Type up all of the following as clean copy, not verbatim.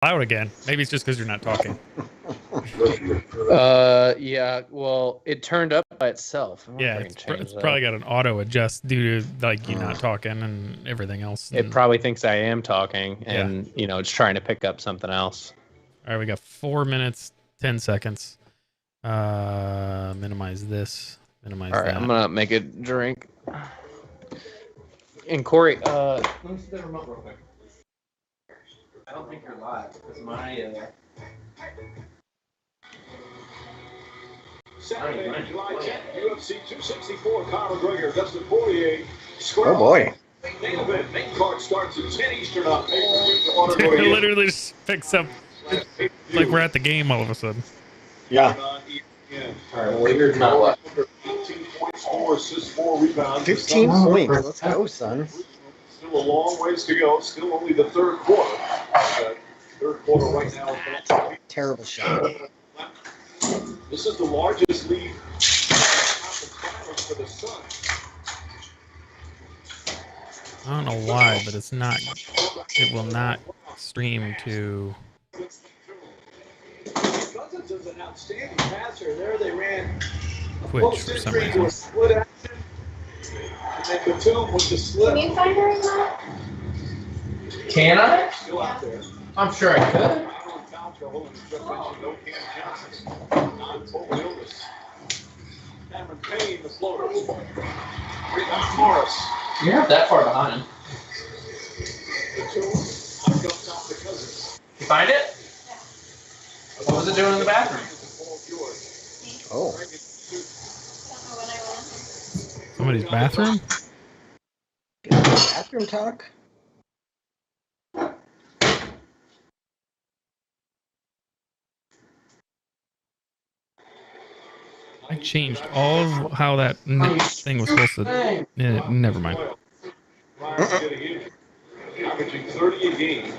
Loud again. Maybe it's just because you're not talking. Yeah. Well, it turned up by itself. Yeah, it's probably got an auto adjust due to like you not talking and everything else. It probably thinks I am talking, and you know, it's trying to pick up something else. All right, we got 4 minutes, 10 seconds. Minimize this. Minimize All right, that. I'm gonna make a drink. And Corey, let me see the remote real quick. I don't think you're live because my. Saturday, July 10th, UFC 264, Conor McGregor, Dustin Poirier. Oh boy. Main event, main card starts at 10 Eastern on It literally just picks up like we're at the game all of a sudden. Yeah. All right, well, you're not live. 18 points, 4 assists, 4 rebounds. 15 points. Let's go, son. Still a long ways to go. Still only the third quarter. Third quarter right now. Terrible shot. This is the largest lead for the Sun. I don't know why, but it's not. It will not stream to. Cousins is an outstanding passer. There they ran Twitch for some reason. Split action. And then Batum with the slip. Can you find her in that? Can I? Still out there. I'm sure I could. No Cam Johnson. Non-total illness. Cameron Payne, the floater. Rebound Morris. You're not that far behind. Batum. Up top to Cousins. You find it? What was it doing in the bathroom? Oh. Somebody's bathroom? Bathroom talk? I changed all of how that thing was supposed to. Yeah, never mind. Averaging 30 a game in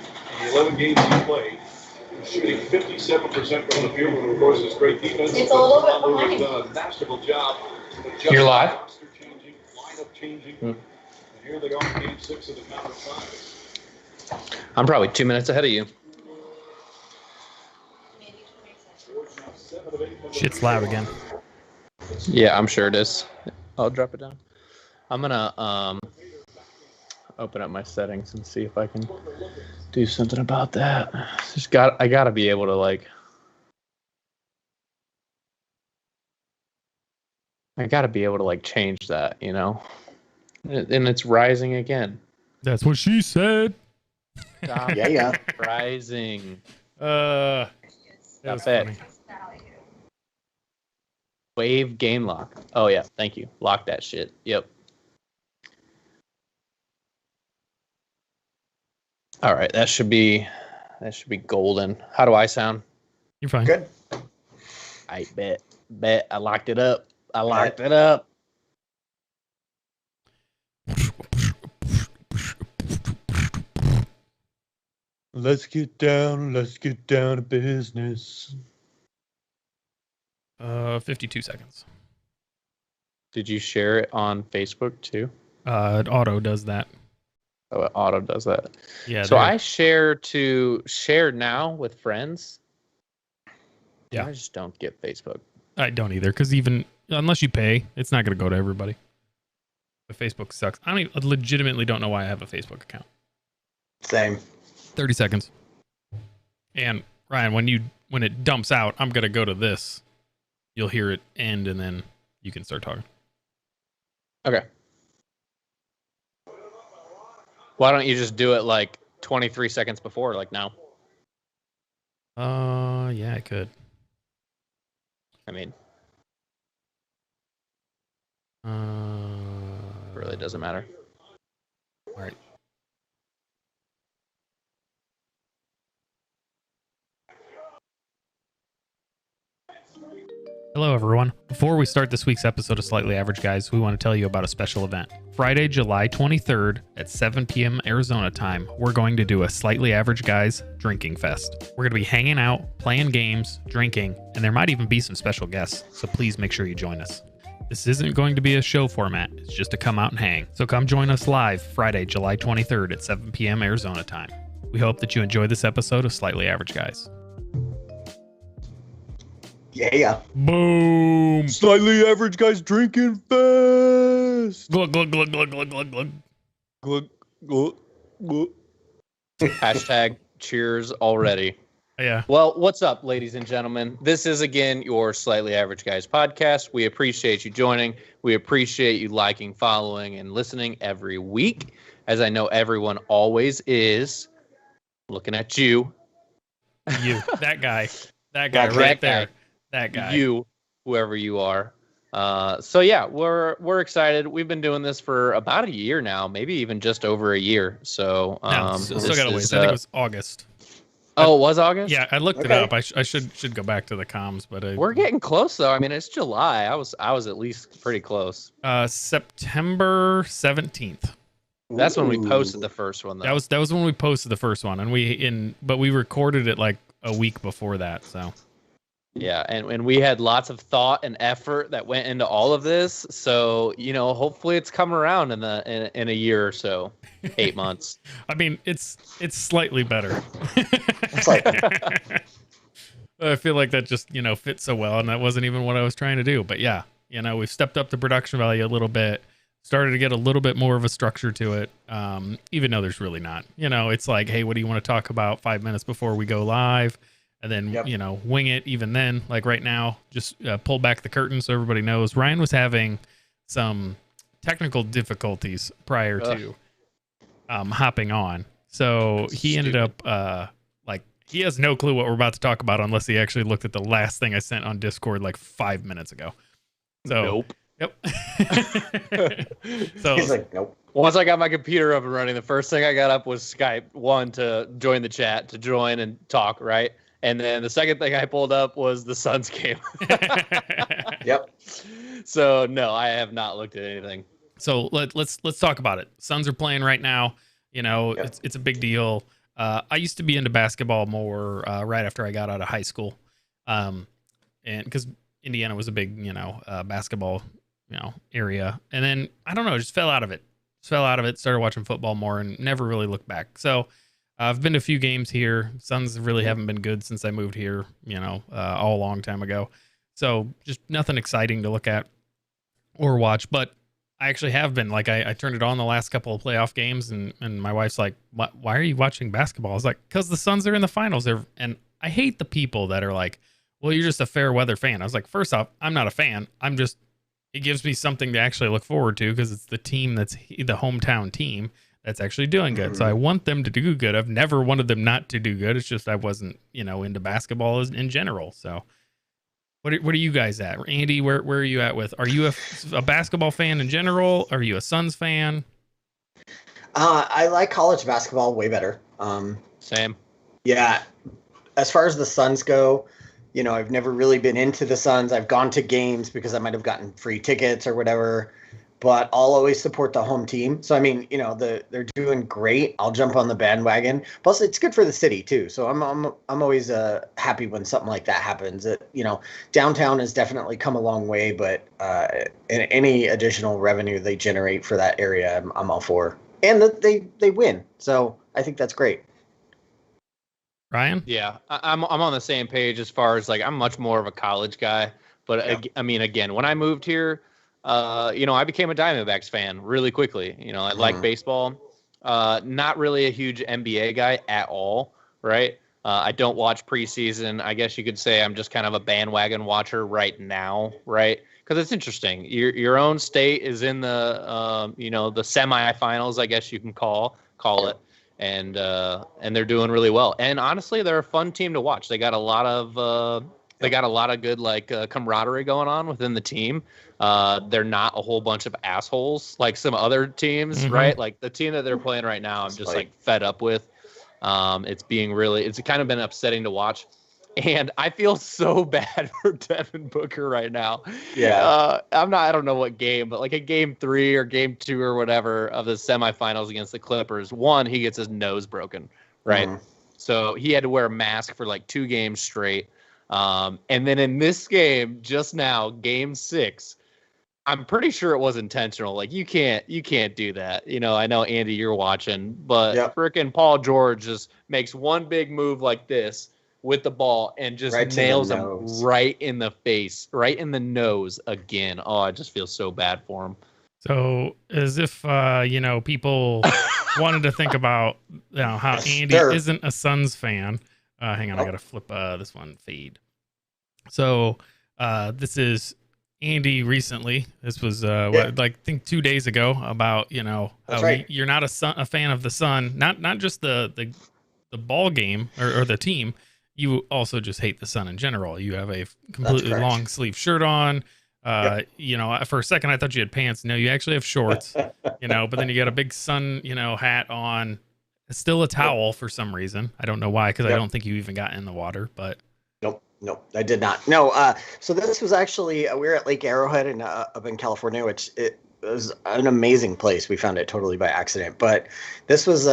the 11 games he played. Shooting 57% from the field, and of course, it's great defense. It's a little bit behind. He's done a masterful job. You're live? Changing, lineup changing. And here they are in game 6 of the Conference Finals. I'm probably 2 minutes ahead of you. Shit's loud again. Yeah, I'm sure it is. I'll drop it down. I'm gonna open up my settings and see if I can do something about that. I gotta be able to like. I gotta be able to like change that, you know. And it's rising again. That's what she said. Stop Yeah. rising. That was funny. Wave game lock. Oh yeah, thank you. Lock that shit. Yep. All right, that should be golden. How do I sound? You're fine. Good. I bet I locked it up. I locked it up. Let's get down to business. 52 seconds. Did you share it on Facebook too? It auto does that. Oh, it auto does that. Yeah. So I share now with friends. Yeah. I just don't get Facebook. I don't either, because even unless you pay, it's not going to go to everybody. The Facebook sucks. I legitimately don't know why I have a Facebook account. Same. 30 seconds. And Ryan, when it dumps out, I'm going to go to this. You'll hear it end, and then you can start talking. Okay. Why don't you just do it like 23 seconds before, like now? Yeah, I could. I mean, it really doesn't matter. All right. Hello, everyone. Before we start this week's episode of Slightly Average Guys, we want to tell you about a special event. Friday, July 23rd at 7 p.m. Arizona time, we're going to do a Slightly Average Guys drinking fest. We're going to be hanging out, playing games, drinking, and there might even be some special guests, so please make sure you join us. This isn't going to be a show format, it's just to come out and hang. So come join us live Friday, July 23rd at 7 p.m. Arizona time. We hope that you enjoy this episode of Slightly Average Guys. Yeah. Boom! Slightly average guys drinking fast. Glug, glug, glug, glug, glug, glug, glug. Glug, glug, glug. Hashtag cheers already. Yeah. Well, what's up, ladies and gentlemen? This is, again, your Slightly Average Guys podcast. We appreciate you joining. We appreciate you liking, following, and listening every week, as I know everyone always is. Looking at you. You. That guy. That guy That right guy. there. That guy. You, whoever you are. So yeah, we're excited. We've been doing this for about a year now, maybe even just over a year. So No, still got a ways. I think it was August. Oh, it was August? Yeah, I looked it Okay. up. I should go back to the comms, but We're getting close though. I mean, it's July. I was at least pretty close. September 17th. That's when we Ooh. posted the first one though. That was when we posted the first one, and but we recorded it like a week before that. So Yeah, and we had lots of thought and effort that went into all of this. So, hopefully it's come around in a year or so, 8 months. I mean, it's slightly better. It's like, I feel like that just fits so well, and that wasn't even what I was trying to do. But yeah, we've stepped up the production value a little bit, started to get a little bit more of a structure to it, even though there's really not. It's like, hey, what do you want to talk about 5 minutes before we go live? And then, Yep. Wing it even then. Like right now, just pull back the curtain so everybody knows. Ryan was having some technical difficulties prior to hopping on. So he ended up, he has no clue what we're about to talk about unless he actually looked at the last thing I sent on Discord like 5 minutes ago. So, Nope. Yep. So he's like, nope. Once I got my computer up and running, the first thing I got up was Skype, one, to join the chat, to join and talk, right? And then the second thing I pulled up was the Suns game. Yep. So, no, I have not looked at anything. So let's talk about it. Suns are playing right now. Yep. It's a big deal. I used to be into basketball more right after I got out of high school, and because Indiana was a big basketball area, and then I don't know, just fell out of it. Started watching football more, and never really looked back. So I've been to a few games here. Suns really haven't been good since I moved here. All a long time ago. So just nothing exciting to look at or watch, but I actually have been. Like I turned it on the last couple of playoff games, and my wife's like, why are you watching basketball? I was like, because the Suns are in the finals. And I hate the people that are like, well, you're just a fair weather fan. I was like, first off, I'm not a fan. It gives me something to actually look forward to because it's the team that's the hometown team that's actually doing good. So I want them to do good. I've never wanted them not to do good. It's just I wasn't, into basketball in general. So what are you guys at? Andy, where are you at with? Are you a basketball fan in general? Are you a Suns fan? I like college basketball way better. Same. Yeah. As far as the Suns go, I've never really been into the Suns. I've gone to games because I might have gotten free tickets or whatever, but I'll always support the home team. So, I mean, they're doing great. I'll jump on the bandwagon. Plus, it's good for the city too. So I'm always happy when something like that happens. Downtown has definitely come a long way, but any additional revenue they generate for that area, I'm all for. And they win. So I think that's great. Ryan? Yeah, I'm on the same page as far as I'm much more of a college guy. But Yeah. I mean, again, when I moved here, I became a Diamondbacks fan really quickly. I like baseball. Not really a huge NBA guy at all, right? I don't watch preseason. I guess you could say I'm just kind of a bandwagon watcher right now, right? Because it's interesting. Your own state is in the the semifinals, I guess you can call it. And they're doing really well. And honestly, they're a fun team to watch. They got a lot of good camaraderie going on within the team. They're not a whole bunch of assholes like some other teams, right? Like the team that they're playing right now, I'm just fed up with. It's kind of been upsetting to watch. And I feel so bad for Devin Booker right now. Yeah. I don't know what game, but like a game 3 or game 2 or whatever of the semifinals against the Clippers. One, he gets his nose broken, right? So he had to wear a mask for like 2 games straight. And then in this game, just now, game 6, I'm pretty sure it was intentional. Like you can't do that. You know, I know Andy, you're watching, but frickin' Paul George just makes one big move like this with the ball and just nails him right in the face, right in the nose again. Oh, I just feel so bad for him. So as if people wanted to think about how Andy isn't a Suns fan. Hang on, I gotta flip this one feed. So this is Andy recently. This was I think 2 days ago about you're not a fan of the Sun, not just the ball game or the team. You also just hate the Sun in general. You have a completely long sleeve shirt on. For a second I thought you had pants. No, you actually have shorts. But then you got a big sun hat on. It's still a towel for some reason. I don't know why, because I don't think you even got in the water. But Nope, I did not. No, so this was actually we were at Lake Arrowhead up in California, which it was an amazing place. We found it totally by accident, but this was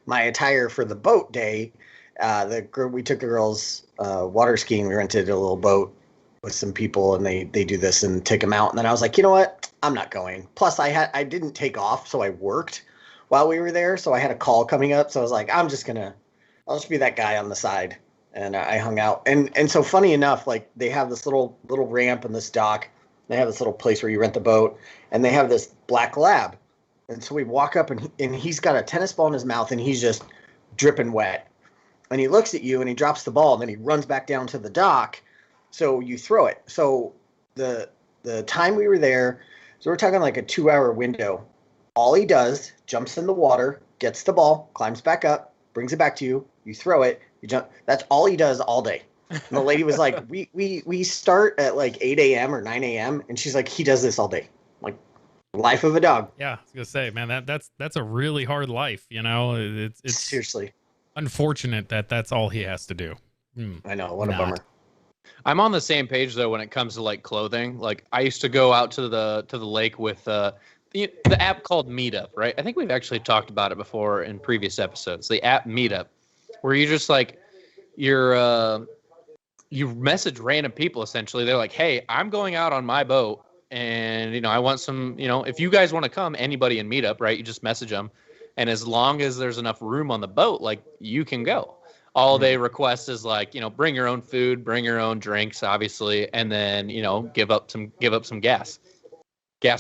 my attire for the boat day. We took the girls water skiing. We rented a little boat with some people, and they do this and take them out. And then I was like, you know what? I'm not going. Plus, I didn't take off, so I worked while we were there. So I had a call coming up, so I was like, I'll just be that guy on the side. And I hung out. And so funny enough, like they have this little ramp and this dock. They have this little place where you rent the boat, and they have this black lab. And so we walk up, and he's got a tennis ball in his mouth, and he's just dripping wet. And he looks at you, and he drops the ball, and then he runs back down to the dock. So you throw it. So the time we were there, so we're talking like a 2-hour window. All he does, jumps in the water, gets the ball, climbs back up, brings it back to you. You throw it. You jump. That's all he does all day. And the lady was like, we start at like 8 a.m. or 9 a.m. And she's like, he does this all day. Like, life of a dog. Yeah, I was gonna say, man, that's a really hard life. It's seriously unfortunate that's all he has to do. I know, what a bummer. I'm on the same page though when it comes to like clothing. Like I used to go out to the lake with the app called Meetup, right? I think we've actually talked about it before in previous episodes. The app Meetup, where you just like you message random people essentially. They're like, hey, I'm going out on my boat, and I want some, if you guys want to come, anybody in Meetup, right? You just message them, and as long as there's enough room on the boat, like you can go. All they request is like, bring your own food, bring your own drinks, obviously, and then give up some gas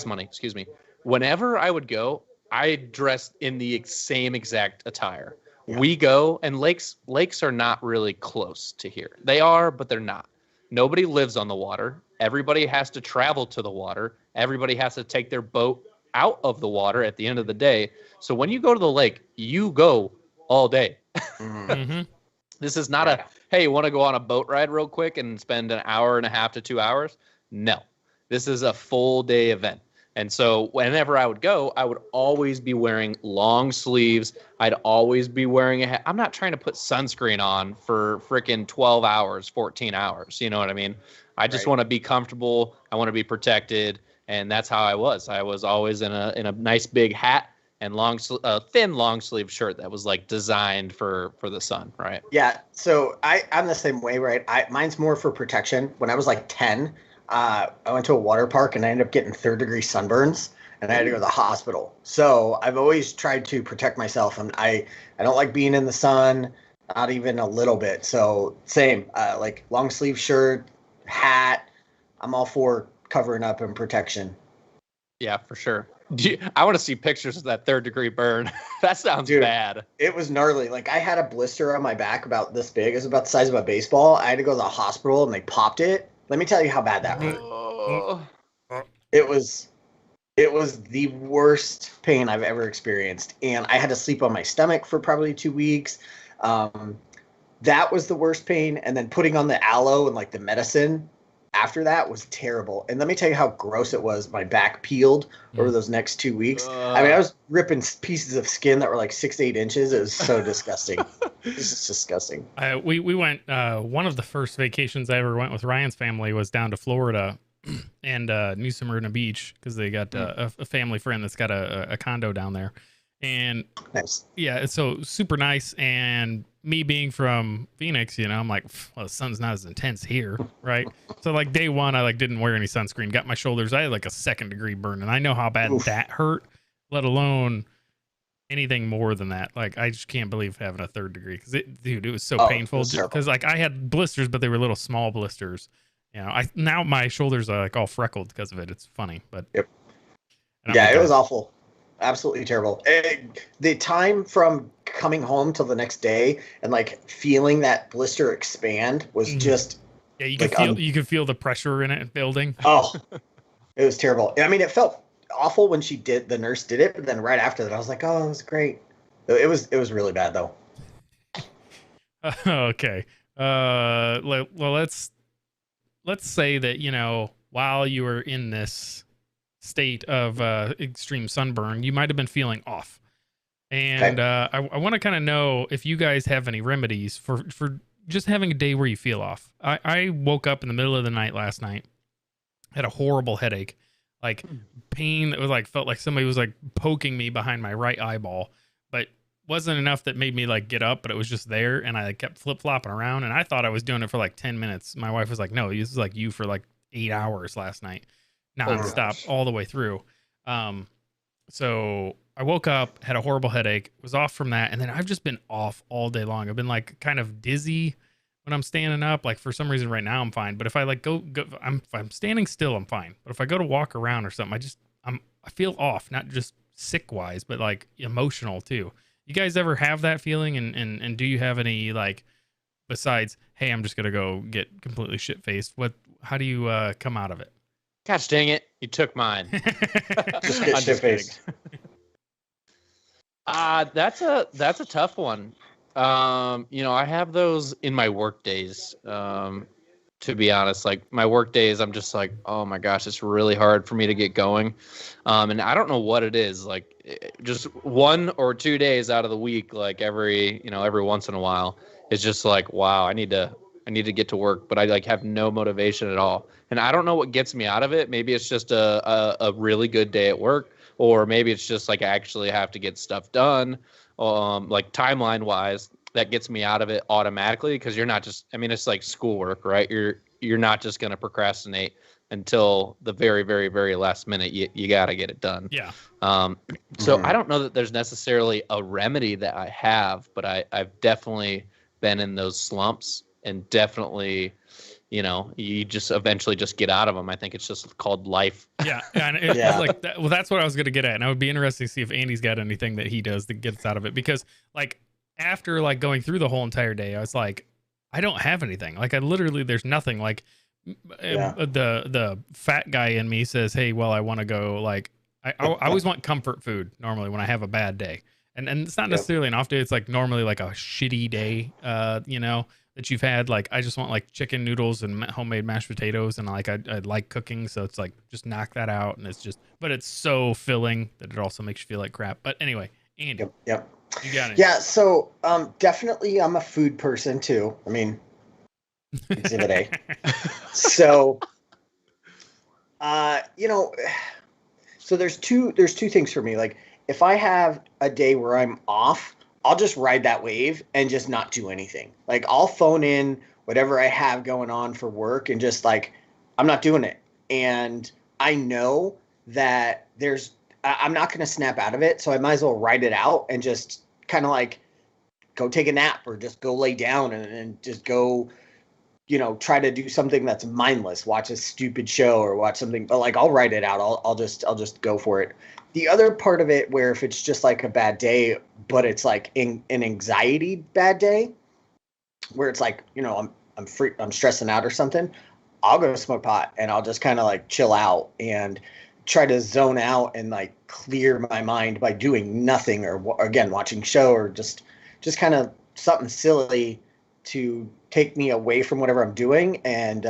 money. Excuse me. Whenever I would go, I dressed in the same exact attire. Yeah. We go, and lakes are not really close to here. They are, but they're not. Nobody lives on the water. Everybody has to travel to the water. Everybody has to take their boat out of the water at the end of the day. So when you go to the lake, you go all day. Mm-hmm. This is not hey, you want to go on a boat ride real quick and spend an hour and a half to 2 hours? No, this is a full day event. And so whenever I would go, I would always be wearing long sleeves. I'd always be wearing a hat. I'm not trying to put sunscreen on for freaking 12 hours, 14 hours. You know what I mean? I just want to be comfortable. I want to be protected. And that's how I was. I was always in a nice big hat and thin long sleeve shirt that was like designed for the sun, right? Yeah. So I'm the same way, right? Mine's more for protection. When I was like 10, I went to a water park and I ended up getting 3rd-degree sunburns, and I had to go to the hospital. So I've always tried to protect myself, and I don't like being in the sun, not even a little bit. So same, like long sleeve shirt, hat. I'm all for covering up and protection. Yeah, for sure. I want to see pictures of that 3rd-degree burn. That sounds bad. It was gnarly. Like I had a blister on my back about this big. It was about the size of a baseball. I had to go to the hospital, and they popped it. Let me tell you how bad that hurt. It was the worst pain I've ever experienced. And I had to sleep on my stomach for probably 2 weeks. That was the worst pain. And then putting on the aloe and like the medicine after that was terrible. And let me tell you how gross it was. My back peeled over those next 2 weeks. I mean, I was ripping pieces of skin that were like 6 to 8 inches. It was so disgusting. This is disgusting. We went, one of the first vacations I ever went with Ryan's family was down to Florida and New Smyrna Beach, because they got a family friend that's got a condo down there. And nice. Yeah, so super nice. And me being from Phoenix, you know, I'm like, well, the sun's not as intense here, right? So like day one, I like didn't wear any sunscreen, got my shoulders, I had like a 2nd-degree burn, and I know how bad that hurt, let alone anything more than that. Like, I just can't believe having a 3rd degree, because dude, it was so painful, because like I had blisters, but they were little small blisters. You know, now my shoulders are like all freckled because of it. It's funny, but yeah, it was awful. Absolutely terrible. The time from coming home till the next day and like feeling that blister expand was just you could feel the pressure in it building. Oh, it was terrible. I mean, it felt awful when the nurse did it, but then right after that, I was like, oh, it was great. It was really bad though. Okay. Well, let's say that, you know, while you were in this state of extreme sunburn, you might have been feeling off, and I want to kind of know if you guys have any remedies for just having a day where you feel off. I woke up in the middle of the night last night, had a horrible headache, like pain that was like felt like somebody was like poking me behind my right eyeball, but wasn't enough that made me like get up, but it was just there, and I kept flip-flopping around, and I thought I was doing it for like 10 minutes. My wife was like, no, this is like you for like 8 hours last night, non-stop all the way through. So I woke up, had a horrible headache, was off from that, and then I've just been off all day long. I've been like kind of dizzy when I'm standing up. Like for some reason right now I'm fine, but if I like go if I'm standing still, I'm fine. But if I go to walk around or something, I feel off, not just sick wise, but like emotional too. You guys ever have that feeling? And do you have any, like, besides, hey, I'm just gonna go get completely shit faced, how do you come out of it? Gosh dang it, you took mine. Just get shit faced. That's a tough one. You know, I have those in my work days. To be honest, like my work days, I'm just like, oh my gosh, it's really hard for me to get going. And I don't know what it is, like just 1 or 2 days out of the week, like every once in a while, it's just like, wow, I need to get to work, but I like have no motivation at all. And I don't know what gets me out of it. Maybe it's just a really good day at work, or maybe it's just like I actually have to get stuff done, like timeline wise. That gets me out of it automatically, because you're not just, I mean, it's like schoolwork, right? You're not just going to procrastinate until the very, very, very last minute. You got to get it done. Yeah. So I don't know that there's necessarily a remedy that I have, but I've definitely been in those slumps, and definitely, you know, you just eventually just get out of them. I think it's just called life. Yeah. And like that, well, that's what I was going to get at. And I would be interested to see if Andy's got anything that he does that gets out of it, because like, after like going through the whole entire day, I was like, I don't have anything. Like I literally, there's nothing. Like the fat guy in me says, hey, well, I want to go, like, I always want comfort food normally when I have a bad day. And it's not necessarily an off day. It's like normally like a shitty day, you know, that you've had. Like, I just want like chicken noodles and homemade mashed potatoes. And like, I like cooking. So it's like, just knock that out. And it's just, but it's so filling that it also makes you feel like crap. But anyway, Andy. Yep. You got it. Yeah, so definitely I'm a food person too. I mean, exhibit A. So you know, so there's two things for me. Like if I have a day where I'm off, I'll just ride that wave and just not do anything. Like I'll phone in whatever I have going on for work and just like I'm not doing it. And I know that I'm not going to snap out of it, so I might as well ride it out and just kind of like go take a nap or just go lay down and just go, you know, try to do something that's mindless, watch a stupid show or watch something, but like I'll ride it out. I'll just go for it. The other part of it where if it's just like a bad day, but it's like an anxiety bad day where it's like, you know, I'm stressing out or something, I'll go smoke pot and I'll just kind of like chill out and try to zone out and like clear my mind by doing nothing, or again watching show, or just kind of something silly to take me away from whatever I'm doing, and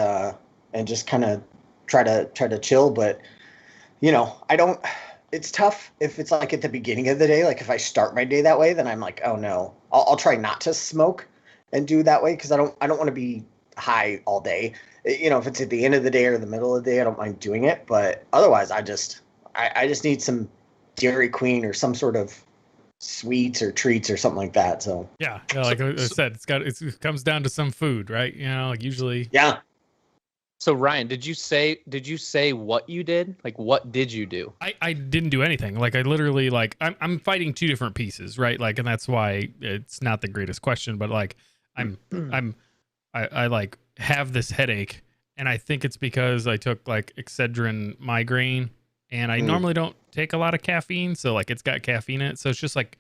just kind of try to chill. But you know, it's tough if it's like at the beginning of the day. Like if I start my day that way, then I'm like, oh no, I'll try not to smoke and do that way, because I don't want to be high all day. You know, if it's at the end of the day or the middle of the day, I don't mind doing it. But otherwise, I just need some Dairy Queen or some sort of sweets or treats or something like that. So Yeah, like I said, it comes down to some food, right? Like usually. Yeah. So Ryan, did you say what you did? Like, what did you do? I didn't do anything. Like I literally like I'm fighting two different pieces, right? Like, and that's why it's not the greatest question, but like I like have this headache, and I think it's because I took like Excedrin migraine, and I normally don't take a lot of caffeine, so like it's got caffeine in it, so it's just like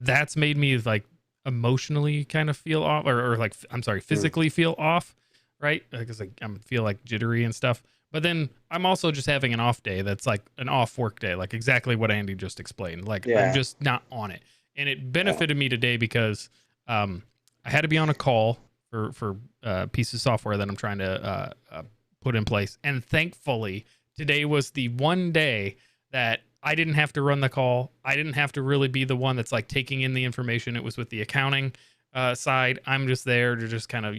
that's made me like emotionally kind of feel off, or like physically feel off, right? Because like I feel like jittery and stuff. But then I'm also just having an off day that's like an off work day, like exactly what Andy just explained. Like I'm just not on it, and it benefited me today because I had to be on a call for a piece of software that I'm trying to put in place, and thankfully today was the one day that I didn't have to run the call. I didn't have to really be the one that's like taking in the information. It was with the accounting side. I'm just there to just kind of,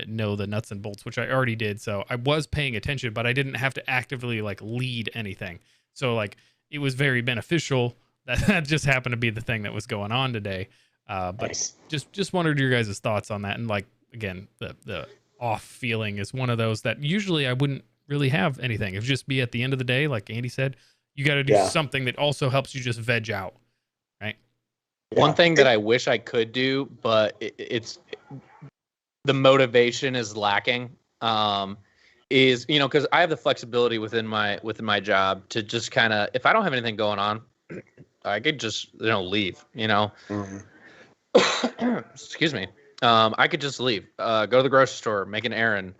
know the nuts and bolts, which I already did. So I was paying attention, but I didn't have to actively like lead anything. So like it was very beneficial that just happened to be the thing that was going on today. But Nice. just wondered your guys' thoughts on that. And like, again, the off feeling is one of those that usually I wouldn't really have anything. It'd just be at the end of the day, like Andy said, you got to do something that also helps you just veg out, right? One thing that I wish I could do, but it's the motivation is lacking. Is because I have the flexibility within my job to just kind of, if I don't have anything going on, I could just leave. Excuse me. I could just leave. Go to the grocery store, make an errand.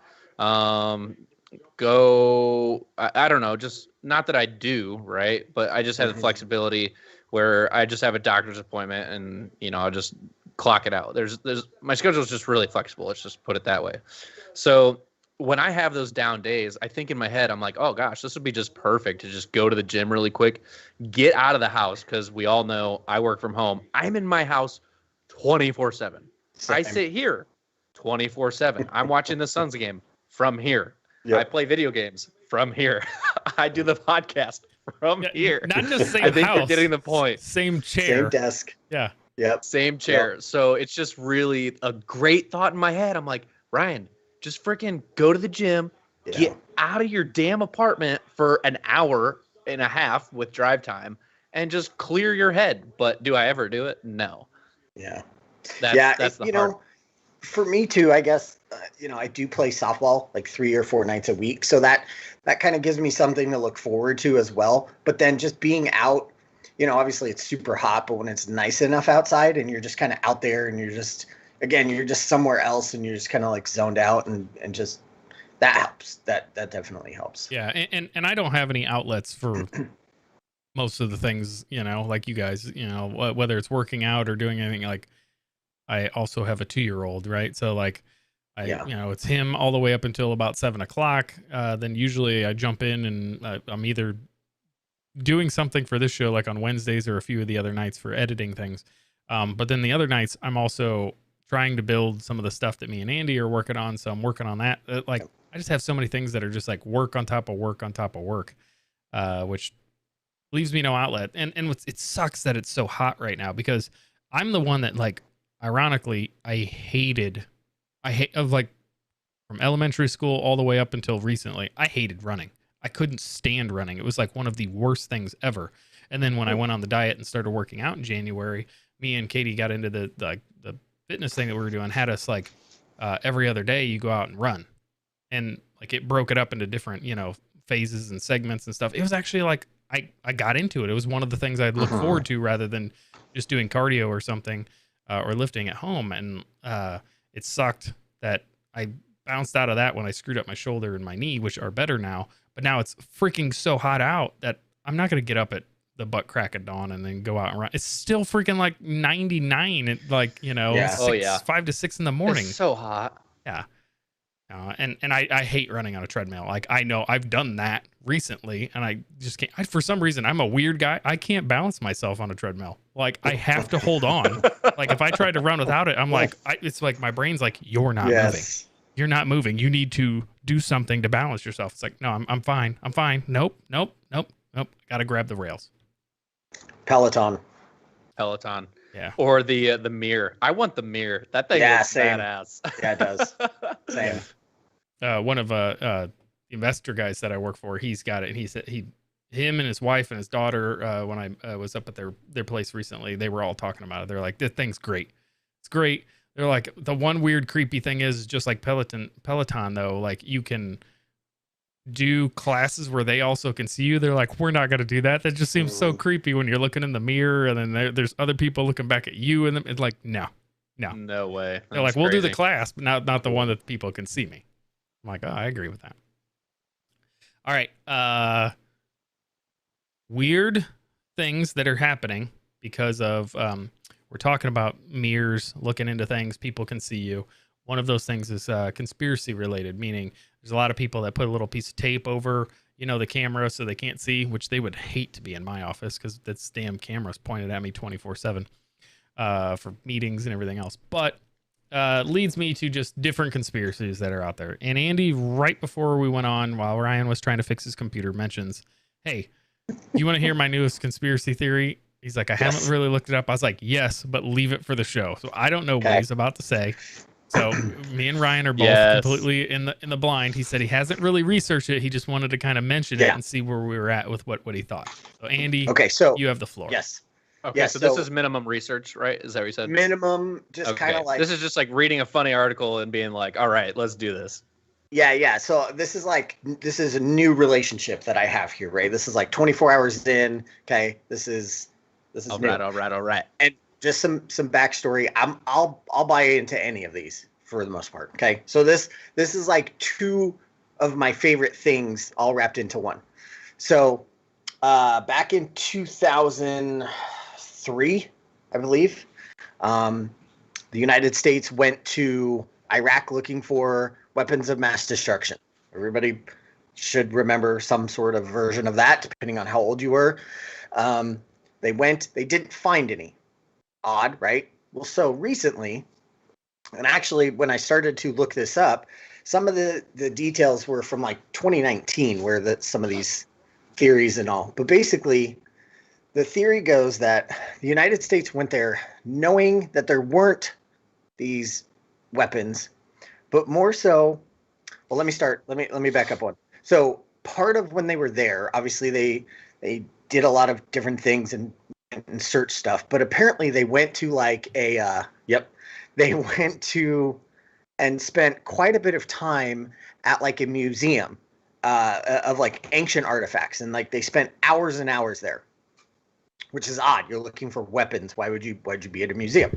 Go. I don't know. Just not that I do, right? But I just have the flexibility where I just have a doctor's appointment and I'll just clock it out. There's my schedule is just really flexible. Let's just put it that way. So when I have those down days, I think in my head, I'm like, oh gosh, this would be just perfect to just go to the gym really quick, get out of the house, because we all know I work from home. I'm in my house 24/7. I sit here 24/7. I'm watching the Suns game from here. Yep. I play video games from here. I do the podcast from here. Not just same I think house. you're getting the point. Same chair. Same desk. Yeah. Yep. Same chair. Yep. So it's just really a great thought in my head. I'm like, Ryan, just freaking go to the gym, get out of your damn apartment for an hour and a half with drive time, and just clear your head. But do I ever do it? No. Yeah. That's the hard. For me too, I guess, I do play softball like 3 or 4 nights a week. So that kind of gives me something to look forward to as well. But then just being out, obviously it's super hot, but when it's nice enough outside and you're just kind of out there and you're just somewhere else and you're just kind of like zoned out and just that helps. That definitely helps. Yeah. And I don't have any outlets for most of the things, like you guys, whether it's working out or doing anything. Like I also have a 2-year-old, right? So like it's him all the way up until about 7:00. Then usually I jump in and I'm either doing something for this show, like on Wednesdays or a few of the other nights for editing things. But then the other nights I'm also trying to build some of the stuff that me and Andy are working on. So I'm working on that. I just have so many things that are just like work on top of work on top of work, which leaves me no outlet. And it sucks that it's so hot right now, because I'm the one that, like, ironically, I hate from elementary school all the way up until recently, I hated running. I couldn't stand running. It was like one of the worst things ever. And then when I went on the diet and started working out in January, me and Katie got into the fitness thing that we were doing, had us like every other day you go out and run. And like it broke it up into different, phases and segments and stuff. It was actually like I got into it. It was one of the things I'd look forward to rather than just doing cardio or something or lifting at home. And it sucked that I bounced out of that when I screwed up my shoulder and my knee, which are better now. But now it's freaking so hot out that I'm not going to get up at the butt crack of dawn and then go out and run. It's still freaking like 99 at 5 to 6 in the morning. It's so hot. Yeah. And I hate running on a treadmill. Like, I know I've done that recently and I just can't. For some reason, I'm a weird guy. I can't balance myself on a treadmill. Like, I have to hold on. Like, if I tried to run without it, I'm like, it's like my brain's like, you're not moving. You're not moving. You need to do something to balance yourself. It's like, no, I'm fine. I'm fine. Nope. Got to grab the rails. Peloton. Peloton. Yeah. Or the mirror. I want the mirror. That thing looks same. badass. Yeah, it does. Same. One of the investor guys that I work for, he's got it, and he said him and his wife and his daughter, when I was up at their place recently, they were all talking about it. They're like, this thing's great. It's great. They're like, the one weird creepy thing is just like Peloton though, like you can do classes where they also can see you. They're like, we're not going to do that. That just seems so creepy when you're looking in the mirror and then there's other people looking back at you, and it's like, no way. They're like, we'll do the class, but not the one that people can see me. I'm like, oh, I agree with that. All right. Weird things that are happening because of we're talking about mirrors, looking into things, people can see you. One of those things is conspiracy related, meaning there's a lot of people that put a little piece of tape over, the camera so they can't see, which they would hate to be in my office because this damn camera's pointed at me 24/7 for meetings and everything else. But leads me to just different conspiracies that are out there. And Andy, right before we went on, while Ryan was trying to fix his computer, mentions, hey, you want to hear my newest conspiracy theory? He's like, I haven't really looked it up. I was like, yes, but leave it for the show. So I don't know what he's about to say. So me and Ryan are both completely in the blind. He said he hasn't really researched it. He just wanted to kind of mention it and see where we were at with what he thought. So Andy, so you have the floor. Yes. Okay, so this is minimum research, right? Is that what you said? Minimum, just kind of like... This is just like reading a funny article and being like, all right, let's do this. Yeah. So this is a new relationship that I have here, right? This is like 24 hours in. Okay, this is all new. right. And just some backstory. I'll buy into any of these for the most part. Okay, so this is like two of my favorite things all wrapped into one. So back in 2003, I believe, the United States went to Iraq looking for weapons of mass destruction. Everybody should remember some sort of version of that, depending on how old you were. They didn't find any. Odd, right? Well, so recently, and actually when I started to look this up, some of the details were from like 2019, where some of these theories and all. But basically, the theory goes that the United States went there knowing that there weren't these weapons, but more so, well, let me back up one. So part of when they were there, obviously they did a lot of different things and search stuff, but apparently they went to like they went to and spent quite a bit of time at like a museum of like ancient artifacts, and like they spent hours and hours there, which is odd. You're looking for weapons. Why'd you be at a museum?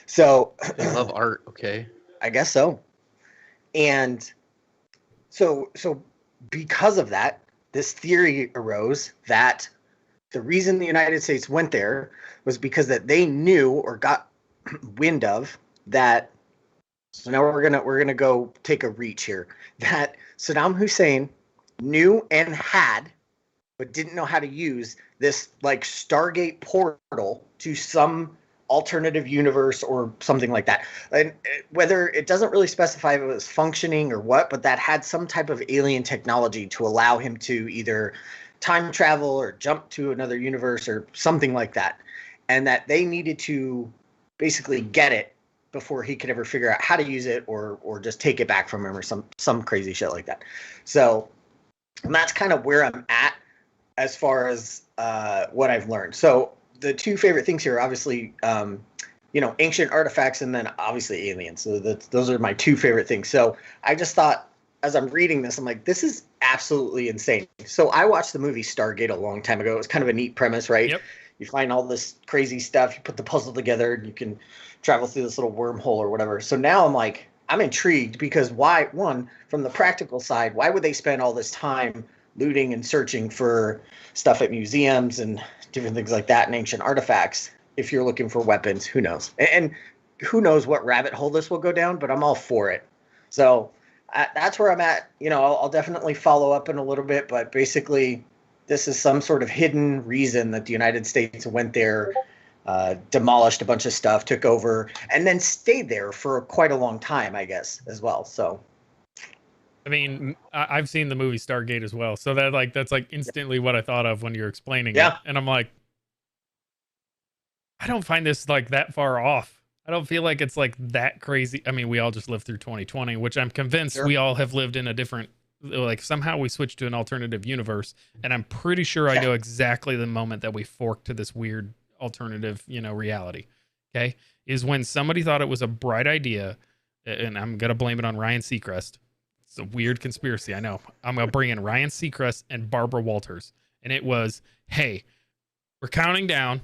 So I love art. Okay, I guess so. And so because of that, this theory arose that the reason the United States went there was because that they knew or got wind of that. So now we're gonna go take a reach here. That Saddam Hussein knew and had, but didn't know how to use this like Stargate portal to some alternative universe or something like that. And whether it doesn't really specify if it was functioning or what, but that had some type of alien technology to allow him to either time travel or jump to another universe or something like that. And that they needed to basically get it before he could ever figure out how to use it or just take it back from him or some crazy shit like that. So and that's kind of where I'm at as far as what I've learned. So the two favorite things here are obviously, ancient artifacts and then obviously aliens. So those are my two favorite things. So I just thought, as I'm reading this, I'm like, this is absolutely insane. So I watched the movie Stargate a long time ago. It was kind of a neat premise, right? Yep. You find all this crazy stuff, you put the puzzle together, and you can travel through this little wormhole or whatever. So now I'm like, I'm intrigued because one, from the practical side, why would they spend all this time looting and searching for stuff at museums and different things like that and ancient artifacts? If you're looking for weapons, who knows? And who knows what rabbit hole this will go down, but I'm all for it. So that's where I'm at. I'll definitely follow up in a little bit, but basically this is some sort of hidden reason that the United States went there, demolished a bunch of stuff, took over, and then stayed there for quite a long time, I guess, as well. So, I mean, I've seen the movie Stargate as well, so that's like instantly what I thought of when you're explaining it, and I'm like, I don't find this like that far off. I don't feel like it's like that crazy. I mean, we all just lived through 2020, which I'm convinced we all have lived in a different, like somehow we switched to an alternative universe. And I'm pretty sure I know exactly the moment that we forked to this weird alternative, reality. Okay. Is when somebody thought it was a bright idea, and I'm going to blame it on Ryan Seacrest. It's a weird conspiracy. I know. I'm going to bring in Ryan Seacrest and Barbara Walters. And it was, hey, we're counting down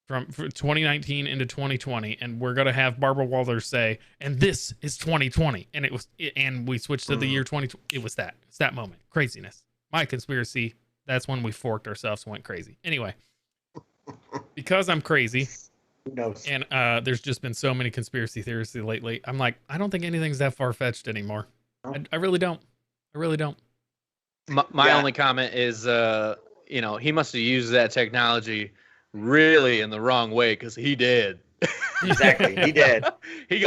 from 2019 into 2020, and we're going to have Barbara Walters say, and this is 2020. And and we switched to the year 2020. It was that. It's that moment. Craziness. My conspiracy. That's when we forked ourselves and went crazy. Anyway, because I'm crazy, Who knows? and there's just been so many conspiracy theories lately, I'm like, I don't think anything's that far-fetched anymore. I really don't. I really don't. My only comment is, he must have used that technology really in the wrong way, because he did. Exactly, he did. He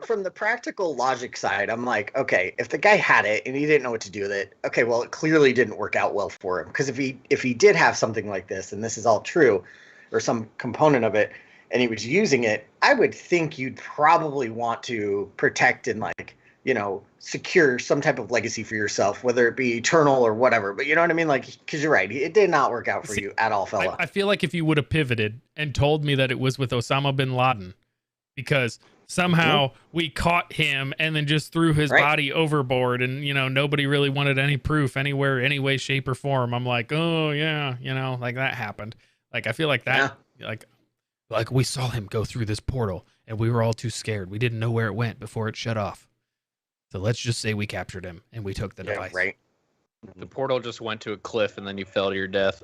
from the practical logic side, I'm like, okay, if the guy had it and he didn't know what to do with it, okay, well, it clearly didn't work out well for him. Because if he did have something like this, and this is all true, or some component of it, and he was using it, I would think you'd probably want to protect and secure some type of legacy for yourself, whether it be eternal or whatever. But you know what I mean? Like, because you're right, it did not work out for you at all, fella. I feel like if you would have pivoted and told me that it was with Osama bin Laden, because somehow we caught him and then just threw his body overboard, and nobody really wanted any proof anywhere, any way, shape, or form. I'm like, oh yeah, like that happened. Like I feel like that, like we saw him go through this portal and we were all too scared. We didn't know where it went before it shut off. So let's just say we captured him and we took the device. Right. The portal just went to a cliff and then you fell to your death.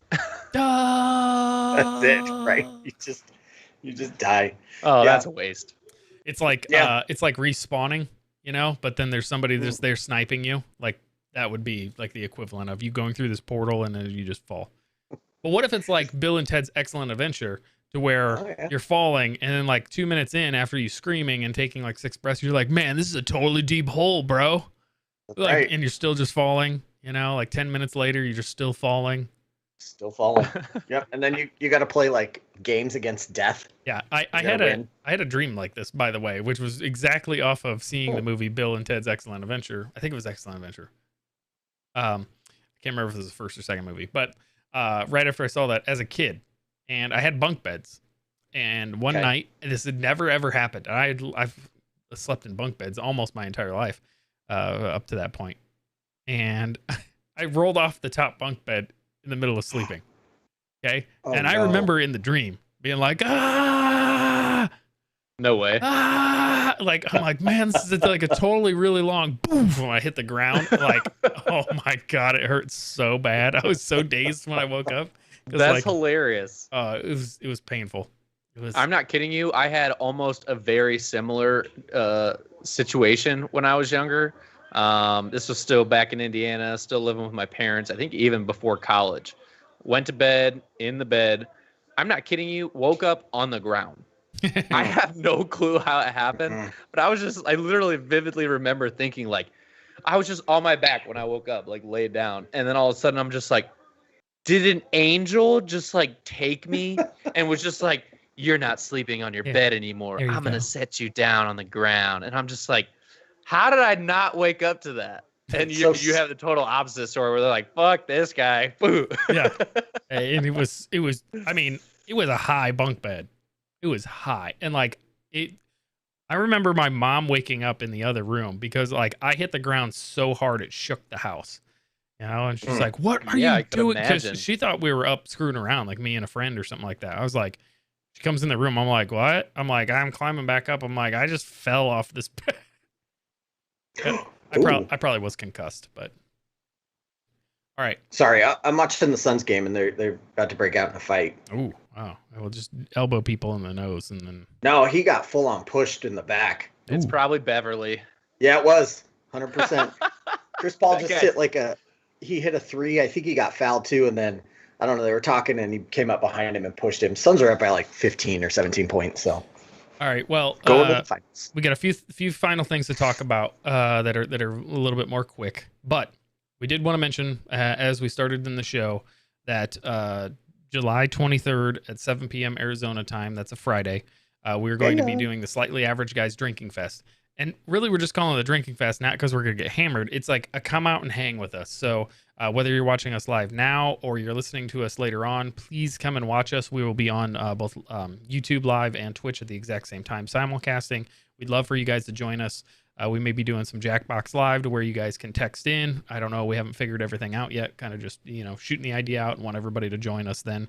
That's it, right? You just die. Oh, that's a waste. It's like it's like respawning, but then there's somebody that's there sniping you. Like that would be like the equivalent of you going through this portal and then you just fall. But what if it's like Bill and Ted's Excellent Adventure, to where you're falling, and then like 2 minutes in, after you screaming and taking like 6 breaths, you're like, man, this is a totally deep hole, bro. Like, and you're still just falling, like 10 minutes later, you're just still falling. Still falling. Yep. And then you got to play like games against death. Yeah. I had a dream like this, by the way, which was exactly off of seeing the movie Bill and Ted's Excellent Adventure. I think it was Excellent Adventure. I can't remember if it was the first or second movie, but right after I saw that as a kid, and I had bunk beds, and one night, and this had never ever happened. I've slept in bunk beds almost my entire life up to that point, and I rolled off the top bunk bed in the middle of sleeping. Okay, and I remember in the dream being like, no way. Like I'm like, man, this is like a totally really long boom when I hit the ground. Like, oh my god, it hurt so bad. I was so dazed when I woke up. That's hilarious. It was painful. I'm not kidding you. I had almost a very similar situation when I was younger. This was still back in Indiana, still living with my parents. I think even before college. Went to bed, in the bed. I'm not kidding you. Woke up on the ground. I have no clue how it happened, but I literally vividly remember thinking like, I was just on my back when I woke up, like laid down. And then all of a sudden I'm just like, did an angel just like take me and was just like, you're not sleeping on your bed anymore. I'm going to set you down on the ground. And I'm just like, how did I not wake up to that? And you have the total opposite story where they're like, fuck this guy. Boo. Yeah. And it was, I mean, it was a high bunk bed. It was high. And like I remember my mom waking up in the other room because like I hit the ground so hard it shook the house. And she's like, what are you doing? Because she thought we were up screwing around, like me and a friend or something like that. I was like, she comes in the room. I'm like, what? I'm like, I'm climbing back up. I'm like, I just fell off this bed. I probably was concussed, but all right. Sorry, I'm watching the Suns game, and they're about to break out in a fight. Oh, wow. I will just elbow people in the nose, and then. No, he got full on pushed in the back. It's probably Beverly. Yeah, it was 100%. Chris Paul just hit he hit a three. I think he got fouled too, and then I don't know. They were talking, and he came up behind him and pushed him. Suns are up by like 15 or 17 points. So. All right. Well, going to the fights. We got a few final things to talk about that are a little bit more quick, but we did want to mention as we started in the show that July 23rd at 7 p.m. Arizona time. That's a Friday. We're going to be doing the Slightly Average Guys Drinking Fest. And really, we're just calling it a drinking fest, not because we're going to get hammered. It's like a come out and hang with us. So whether you're watching us live now or you're listening to us later on, please come and watch us. We will be on both YouTube Live and Twitch at the exact same time, simulcasting. We'd love for you guys to join us. We may be doing some Jackbox Live to where you guys can text in. I don't know. We haven't figured everything out yet. Kind of just, shooting the idea out and want everybody to join us then.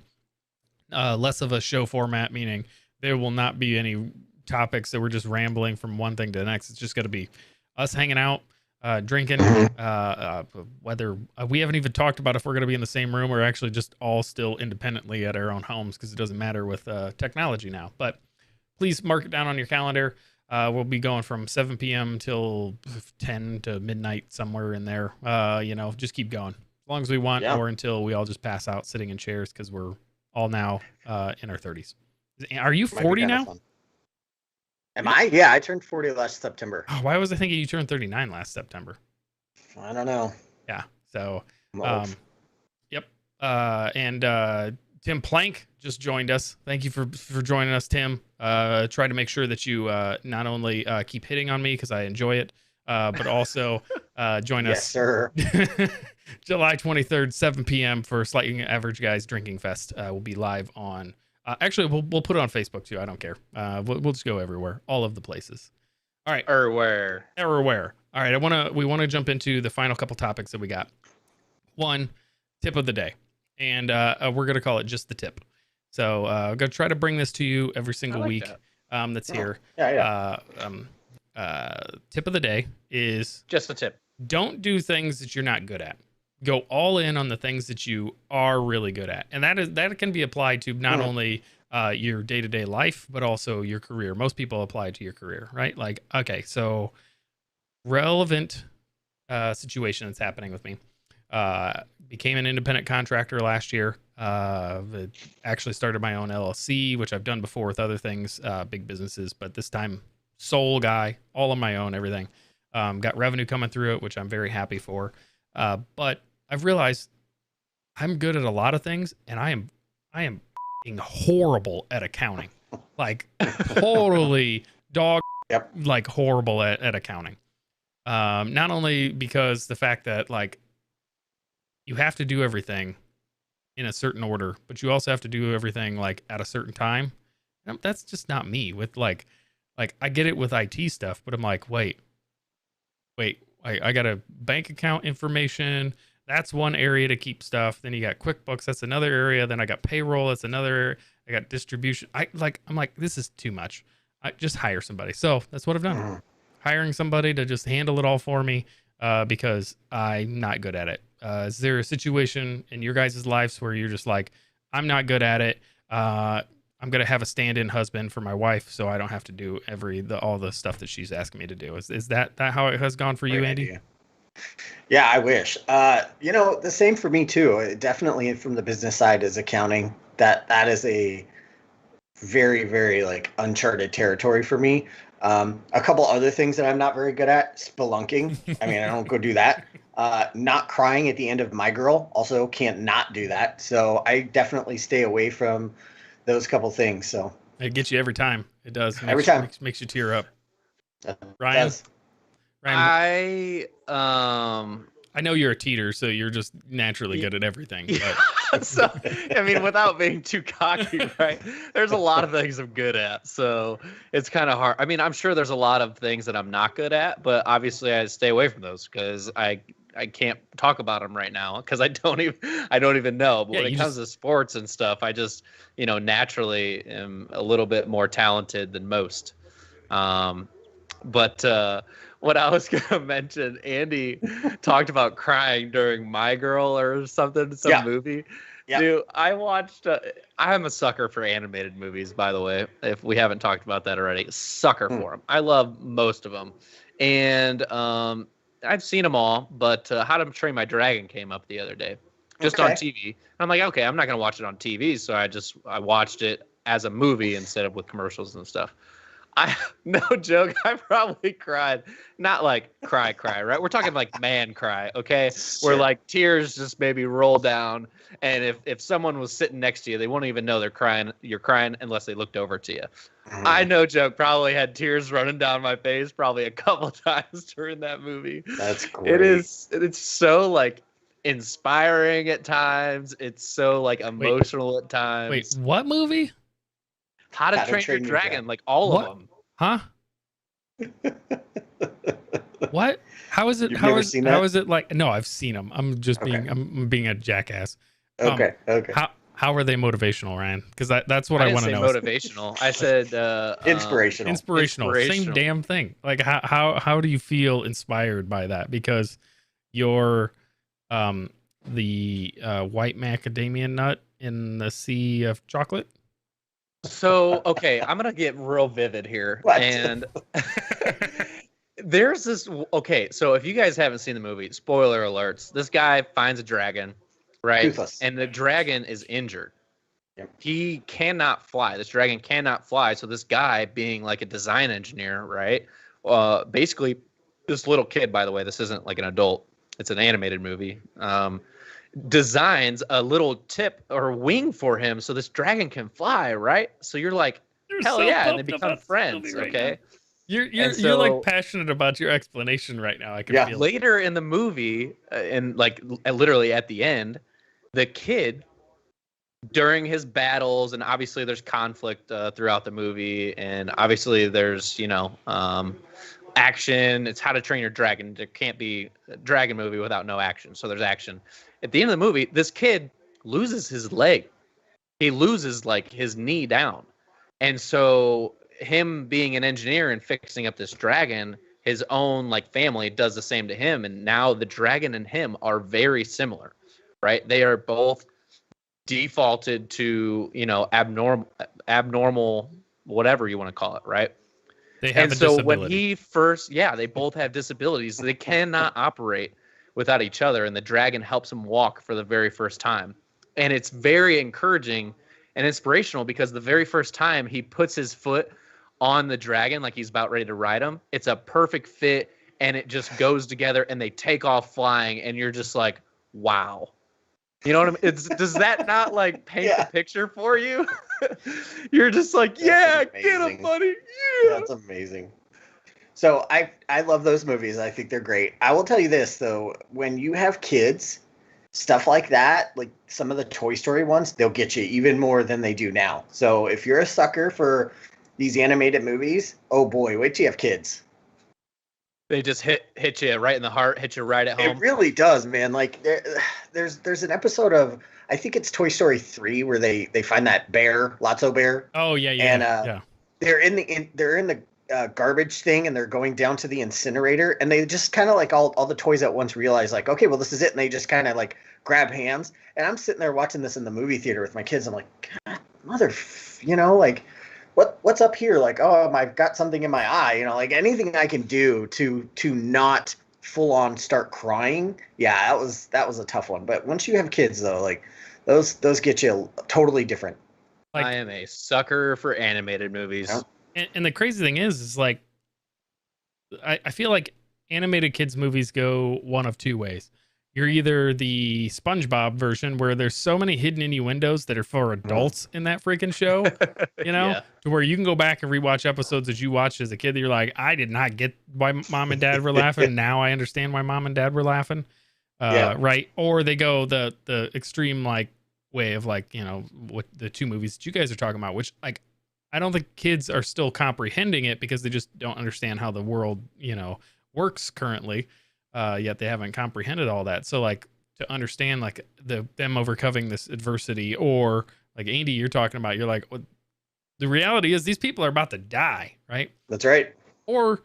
Less of a show format, meaning there will not be any topics that we're just rambling from one thing to the next. It's just going to be us hanging out, drinking, whether we haven't even talked about if we're going to be in the same room or actually just all still independently at our own homes, because it doesn't matter with technology now. But please mark it down on your calendar. We'll be going from 7 p.m. till 10 to midnight, somewhere in there. Just keep going as long as we want, or until we all just pass out sitting in chairs, because we're all now in our 30s. Are you 40 now? Am I? Yeah, I turned 40 last September. Oh, why was I thinking you turned 39 last September? I don't know. Yeah. So, yep. Tim Plank just joined us. Thank you for joining us, Tim. Try to make sure that you not only keep hitting on me because I enjoy it, but also join us. Yes, sir. July 23rd, 7 p.m. for Slightly Average Guys Drinking Fest. We'll be live on. Actually, we'll put it on Facebook too. I don't care. We'll just go everywhere, all of the places. All right. Everywhere. All right. We want to jump into the final couple topics that we got. One, tip of the day, and we're gonna call it just the tip. So I'm gonna try to bring this to you every single week. That's here. Yeah. Tip of the day is just a tip. Don't do things that you're not good at. Go all in on the things that you are really good at. And that can be applied to not only your day-to-day life, but also your career. Most people apply it to your career, right? Like, okay, so relevant situation that's happening with me. Became an independent contractor last year. Actually started my own LLC, which I've done before with other things, big businesses, but this time sole guy, all on my own, everything. Got revenue coming through it, which I'm very happy for. But I've realized I'm good at a lot of things, and I am f***ing horrible at accounting. Like totally like horrible at accounting. Not only because the fact that like you have to do everything in a certain order, but you also have to do everything like at a certain time. And that's just not me. With like I get it with IT stuff, but I'm like, wait, I got a bank account information. That's one area to keep stuff. Then you got QuickBooks. That's another area. Then I got payroll. That's another area. I got distribution. I'm like, this is too much. I just hire somebody. So that's what I've done. Hiring somebody to just handle it all for me because I'm not good at it. Is there a situation in your guys' lives where you're just like, I'm not good at it. I'm going to have a stand-in husband for my wife so I don't have to do all the stuff that she's asking me to do. Is that how it has gone for you, Andy? Idea. Yeah, I wish. The same for me too. Definitely from the business side is accounting. That is a very, very like uncharted territory for me. A couple other things that I'm not very good at: spelunking. I mean, I don't go do that. Not crying at the end of My Girl. Also can't not do that. So I definitely stay away from those couple things. So it gets you every time. It does. Every time. Makes you tear up. Ryan? Ryan, I know you're a teeter, so you're just naturally good at everything. But. So, I mean, without being too cocky, right? There's a lot of things I'm good at, so it's kind of hard. I mean, I'm sure there's a lot of things that I'm not good at, but obviously I stay away from those because I can't talk about them right now because I don't even know. But when it comes to sports and stuff, I just naturally am a little bit more talented than most. But what I was gonna mention, Andy talked about crying during My Girl or something, movie. Yeah. Dude, I watched. I'm a sucker for animated movies, by the way. If we haven't talked about that already, sucker for them. I love most of them, and I've seen them all. But How to Train My Dragon came up the other day, just on TV. I'm like, okay, I'm not gonna watch it on TV, so I watched it as a movie instead of with commercials and stuff. No joke. I probably cried, not like cry, right? We're talking like man cry, okay? Sure. Where like tears just maybe roll down, and if someone was sitting next to you, they won't even know they're crying. You're crying unless they looked over to you. I no joke. Probably had tears running down my face probably a couple times during that movie. That's great. It's so like inspiring at times. It's so like emotional at times. Wait, what movie? How to Train Your Dragon, like all of them. Huh? What? How is it? You've how never is seen how that? is it like? No, I've seen them. I'm just Okay. I'm being a jackass. Okay. How are they motivational, Ryan? Because that's what I didn't want to say know. Motivational. I said Inspirational. Same damn thing. Like how do you feel inspired by that? Because you're the white macadamia nut in the sea of chocolate. So, okay, I'm going to get real vivid here. What? And there's this. Okay, so if you guys haven't seen the movie, spoiler alerts, this guy finds a dragon, right? Toothless. And the dragon is injured. Yep. He cannot fly. This dragon cannot fly. So this guy, being like a design engineer, right? Basically, this little kid, by the way, this isn't like an adult. It's an animated movie. Designs a little tip or wing for him so this dragon can fly, right? So you're like, hell yeah, and they become friends, okay? You're like passionate about your explanation right now. I can feel it. Later in the movie, and like literally at the end, the kid, during his battles, and obviously there's conflict throughout the movie, and obviously there's, action. It's How to Train Your Dragon. There can't be a dragon movie without no action. So there's action. At the end of the movie, this kid loses his leg. He loses like his knee down. And so him being an engineer and fixing up this dragon, his own like family does the same to him. And now the dragon and him are very similar, right? They are both defaulted to, abnormal, whatever you want to call it, right? They have and a so disability. when he first, they both have disabilities. They cannot operate without each other. And the dragon helps him walk for the very first time. And it's very encouraging and inspirational because the very first time he puts his foot on the dragon, like he's about ready to ride him, it's a perfect fit and it just goes together and they take off flying. And you're just like, wow. You know what I mean? Does that not like paint the picture for you? You're just like, get him, buddy. Yeah. That's amazing. So I love those movies. I think they're great. I will tell you this though, when you have kids, stuff like that, like some of the Toy Story ones, they'll get you even more than they do now. So if you're a sucker for these animated movies, oh boy, wait till you have kids. They just hit you right in the heart, hit you right at home. It really does, man. Like there's an episode of, I think it's Toy Story 3 where they find that bear, Lotso bear. Oh yeah. And they're in the garbage thing and they're going down to the incinerator and they just kind of like all the toys at once realize like, okay, well this is it, and they just kind of like grab hands. And I'm sitting there watching this in the movie theater with my kids. I'm like, God, like what's up here? Like, oh, I've got something in my eye, like anything I can do to not full on start crying. Yeah, that was a tough one. But once you have kids though, like those get you totally different. Like, I am a sucker for animated movies. And the crazy thing is like, I feel like animated kids movies go one of two ways. You're either the SpongeBob version where there's so many hidden innuendos that are for adults in that freaking show, to where you can go back and rewatch episodes that you watched as a kid that you're like, I did not get why mom and dad were laughing. Now I understand why mom and dad were laughing. Right. Or they go the extreme like way of like, what the two movies that you guys are talking about, which like, I don't think kids are still comprehending it because they just don't understand how the world, works currently. Yet they haven't comprehended all that. So like to understand like them overcoming this adversity, or like Andy, you're talking about, you're like, well, the reality is these people are about to die, right? That's right. Or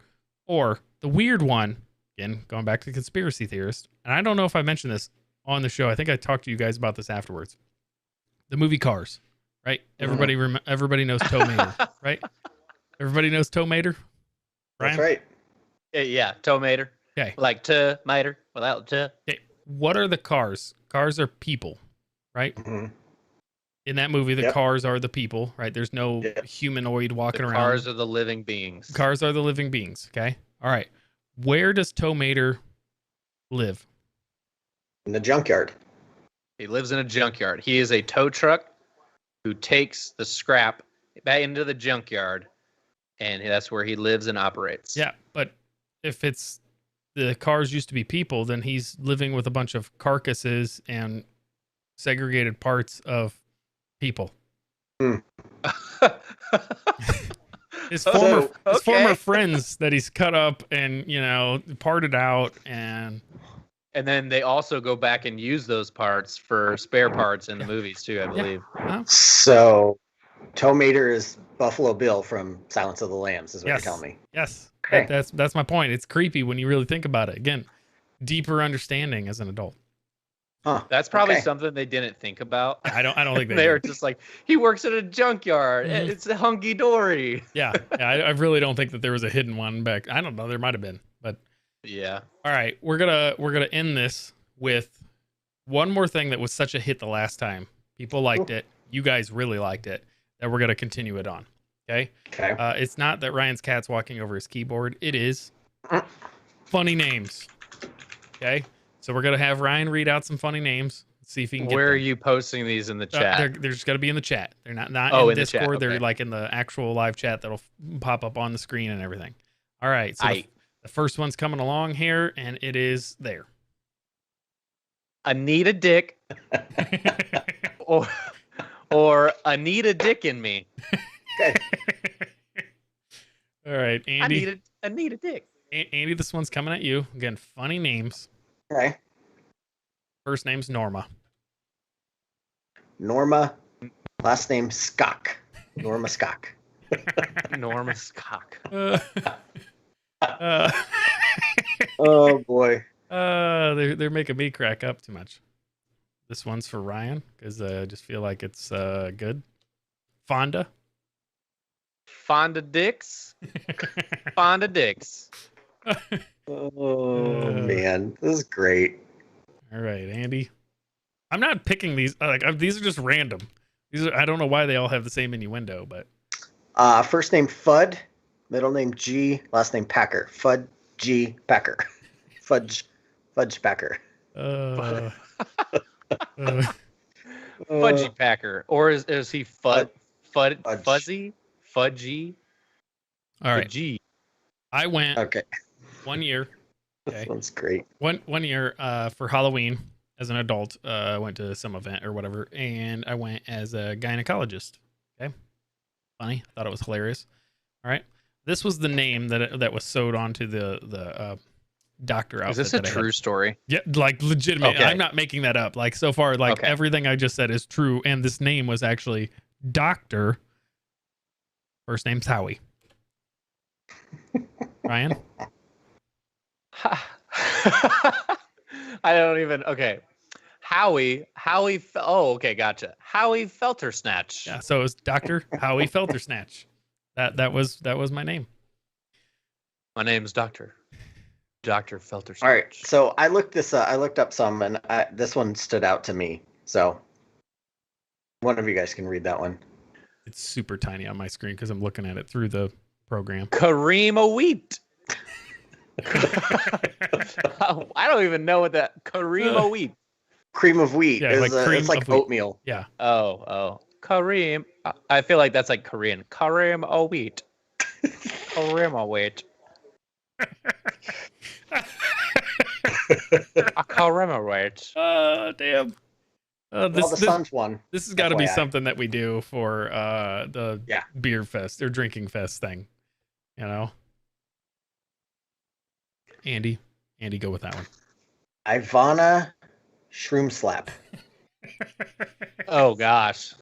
the weird one, again, going back to conspiracy theorists, and I don't know if I mentioned this on the show. I think I talked to you guys about this afterwards. The movie Cars, right? Everybody knows Tow Mater, right? Everybody knows Tow Mater. That's right. Yeah, Tow Mater. Okay. Like tomato without to. Okay. What are the cars? Cars are people, right? Mm-hmm. In that movie, the Yep. cars are the people, right? There's no Yep. humanoid walking The around. cars are the living beings. Cars are the living beings. Okay. All right. Where does Tow Mater live? In the junkyard. He lives in a junkyard. He is a tow truck who takes the scrap back into the junkyard, and that's where he lives and operates. Yeah, but if it's the cars used to be people, then he's living with a bunch of carcasses and segregated parts of people. His former friends that he's cut up and, you know, parted out, and then they also go back and use those parts for spare parts in the movies too, I believe. So Tow Mater is Buffalo Bill from Silence of the Lambs, is what you're telling me. Yes. Okay. That's my point. It's creepy when you really think about it. Again, deeper understanding as an adult. Huh. That's probably something they didn't think about. I don't think they were just like, he works at a junkyard. Mhm. It's a hunky dory. Yeah. I really don't think that there was a hidden one back. I don't know. There might have been, but yeah. all right. We're gonna end this with one more thing that was such a hit the last time. People liked it. You guys really liked it. That we're gonna continue it on. Okay. Okay. It's not that Ryan's cat's walking over his keyboard. It is funny names. Okay. So we're gonna have Ryan read out some funny names. See if he can get Where them. are you posting these in the chat? They're just got to be in the chat. They're not Oh, in in the chat, Discord. They're okay. like in the actual live chat that'll pop up on the screen and everything. All right. So the first one's coming along here, and it is there. I need a dick, or I need a dick in me. Okay. All right, Andy. I need a dick. Andy, this one's coming at you. Again, funny names. Okay. First name's Norma. Norma. Last name Skok. Norma Skok. Enormous cock. Oh boy. They're making me crack up too much. This one's for Ryan because I just feel like it's good. Fonda. Fonda dicks. Fonda dicks. Oh man, this is great. All right, Andy. I'm not picking these. These are just random. I don't know why they all have the same innuendo, but. First name Fudd, middle name G, last name Packer. Fudd G Packer. Fudge Packer. Fudgy Packer, or is he fuzzy? Fudgy. All right. G. I went. Okay. 1 year. This Okay. one's great. One year for Halloween as an adult. I went to some event or whatever, and I went as a gynecologist. Okay. Funny. I thought it was hilarious. All right. This was the name that was sewed onto the doctor outfit. Is this a true story? Yeah, like legitimate. Okay. I'm not making that up. Like so far, like everything I just said is true, and this name was actually Doctor. First name's Howie. Ryan. I don't even. Okay. Howie. Oh, okay, gotcha. Howie Feltersnatch. Yeah, so it was Dr. Howie Feltersnatch. That was my name. My name's Dr. Feltersnatch. All right, so I looked up some, and this one stood out to me. So one of you guys can read that one. It's super tiny on my screen because I'm looking at it through the program. Kareem a wheat. I don't even know what that Kareem a wheat. Cream of wheat. Yeah, It's like oatmeal. Yeah. Oh. Kareem. I feel like that's like Korean. Kareem a wheat. Kareem a wheat. A Kareem a wheat. Oh, damn. The Suns won. This has got to be something that we do for the Yeah. beer fest or drinking fest thing. You know? Andy, go with that one. Ivana Shroom Slap. Oh gosh.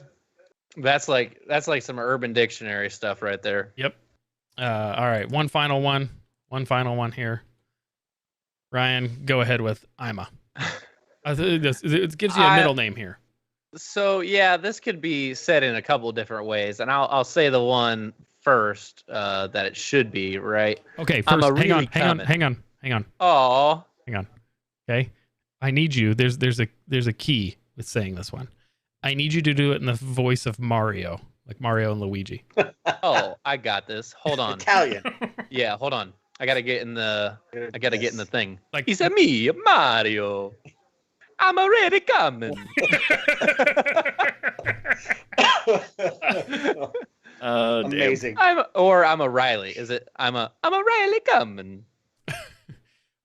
That's like some Urban Dictionary stuff right there. Yep. All right. One final one here. Ryan, go ahead with Ima. It gives you a middle name here. So yeah, this could be said in a couple different ways, and I'll say the one first that it should be, right? Okay, first, hang on. Oh. Hang on. Okay. I need you. There's a key with saying this one. I need you to do it in the voice of Mario, like Mario and Luigi. Oh, I got this. Hold on. Italian. Yeah, hold on. I gotta get in the thing. Like- It's a me, Mario. I'm already coming. Amazing. I'm a Riley. Is it? I'm a Riley coming.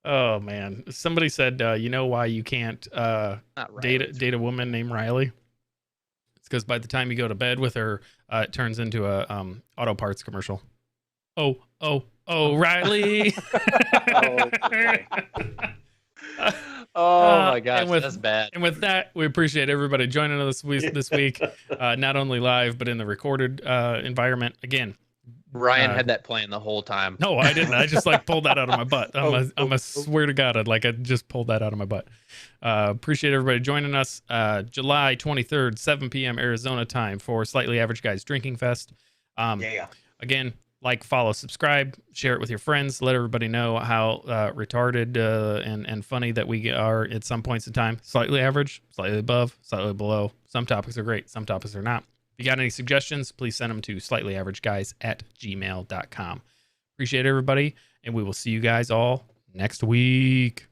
Oh man, somebody said, you know why you can't Not Riley. date a woman named Riley? It's because by the time you go to bed with her, it turns into a auto parts commercial. Oh, Riley. Oh, boy. Oh my gosh, and with- that's bad. And with that, we appreciate everybody joining us this week, not only live but in the recorded environment. Again, Ryan had that plan the whole time. no, I didn't. I just like pulled that out of my butt. I'm a swear to God, I just pulled that out of my butt. Appreciate everybody joining us. July 23rd, 7 p.m. Arizona time for Slightly Average Guys Drinking Fest. Yeah. Again, like, follow, subscribe, share it with your friends. Let everybody know how retarded and funny that we are at some points in time. Slightly average, slightly above, slightly below. Some topics are great, some topics are not. If you got any suggestions, please send them to slightlyaverageguys@gmail.com. Appreciate everybody, and we will see you guys all next week.